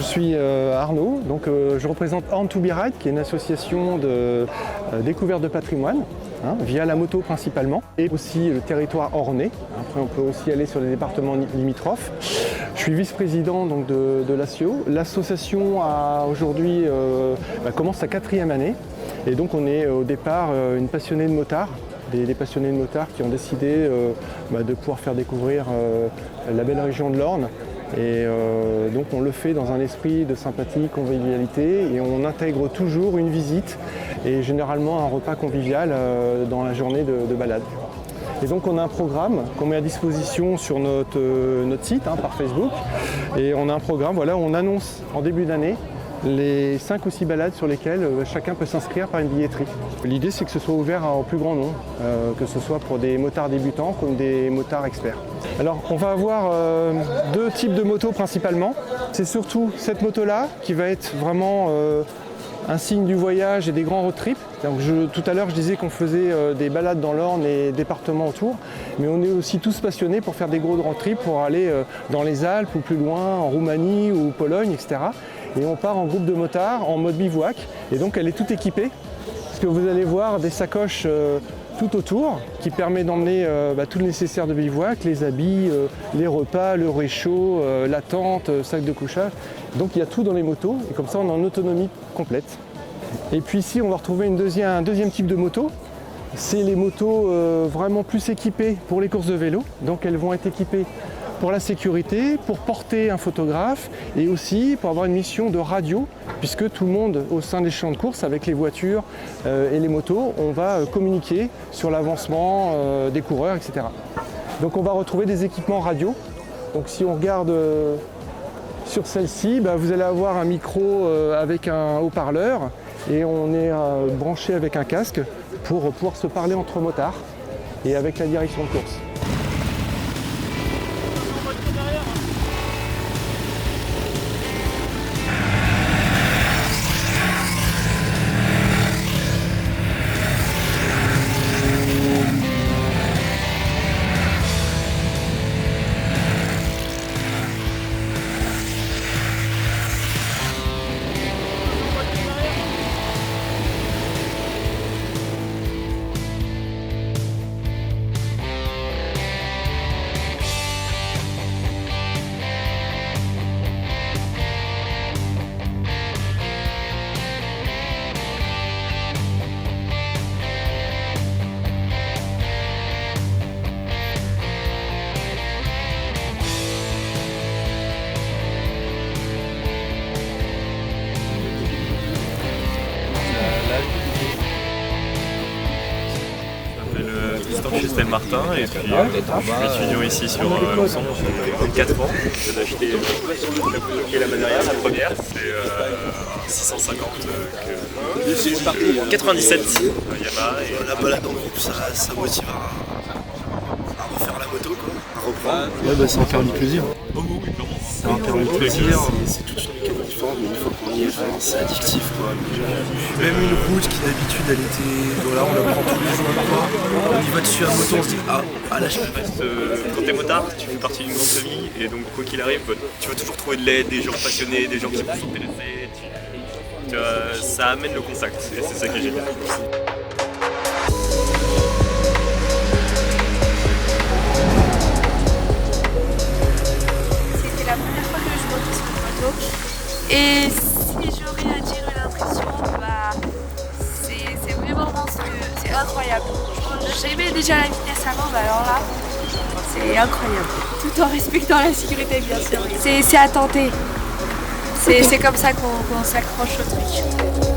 suis Arnaud, donc je représente Horn to Be Ride, qui est une association de découverte de patrimoine, via la moto principalement, et aussi le territoire ornais. Après on peut aussi aller sur les départements limitrophes. Je suis vice-président donc, de l'ASIO. L'association aujourd'hui commence sa 4e année, et donc on est au départ une passionnée de motards. Des passionnés de motards qui ont décidé de pouvoir faire découvrir la belle région de l'Orne. Et donc on le fait dans un esprit de sympathie, convivialité, et on intègre toujours une visite et généralement un repas convivial dans la journée de balade. Et donc on a un programme qu'on met à disposition sur notre site par Facebook, et on a un programme où on annonce en début d'année les 5 ou 6 balades sur lesquelles chacun peut s'inscrire par une billetterie. L'idée c'est que ce soit ouvert au plus grand nombre, que ce soit pour des motards débutants comme des motards experts. Alors on va avoir 2 types de motos principalement. C'est surtout cette moto-là qui va être vraiment un signe du voyage et des grands road trips. Donc tout à l'heure je disais qu'on faisait des balades dans l'Orne et départements autour, mais on est aussi tous passionnés pour faire des gros road trips pour aller dans les Alpes ou plus loin, en Roumanie ou Pologne, etc. Et on part en groupe de motards en mode bivouac, et donc elle est toute équipée, parce que vous allez voir des sacoches tout autour qui permet d'emmener tout le nécessaire de bivouac, les habits, les repas, le réchaud, la tente, sac de couchage. Donc il y a tout dans les motos, et comme ça on est en autonomie complète. Et puis ici on va retrouver un deuxième type de moto. C'est les motos vraiment plus équipées pour les courses de vélo. Donc elles vont être équipées pour la sécurité, pour porter un photographe, et aussi pour avoir une mission de radio, puisque tout le monde au sein des champs de course avec les voitures et les motos, on va communiquer sur l'avancement des coureurs, etc. Donc on va retrouver des équipements radio. Donc si on regarde sur celle-ci, vous allez avoir un micro avec un haut-parleur, et on est branché avec un casque pour pouvoir se parler entre motards et avec la direction de course. Chez Stella Martin, et puis je suis étudiant ici sur l'ensemble depuis 4 ans. Je viens d'acheter la Madarière, la première, c'est 650 97 Yamaha, et la balade en groupe, ça motive à refaire la moto, quoi, à reprendre. Ouais, ça va faire du plaisir. Oh oui, clairement. Ça va faire du plaisir. C'est toute une mécanique forte, mais une fois qu'on y est, c'est addictif, quoi. Même une route qui d'habitude elle était, voilà, on la prend tous les jours, on y va dessus à moto, on se dit ah là je peux. Quand t'es motard, tu fais partie d'une grande famille, et donc quoi qu'il arrive, tu vas toujours trouver de l'aide, des gens passionnés, des gens qui vont s'intéresser. Ça amène le contact, et c'est ça qui est génial. C'était la première fois que je montais sur une moto, et si j'aurais à dire une impression, c'est vraiment monstrueux, c'est incroyable. J'aimais déjà la vitesse avant, alors là, c'est incroyable. Tout en respectant la sécurité, bien sûr. C'est à tenter. C'est comme ça qu'on s'accroche au truc.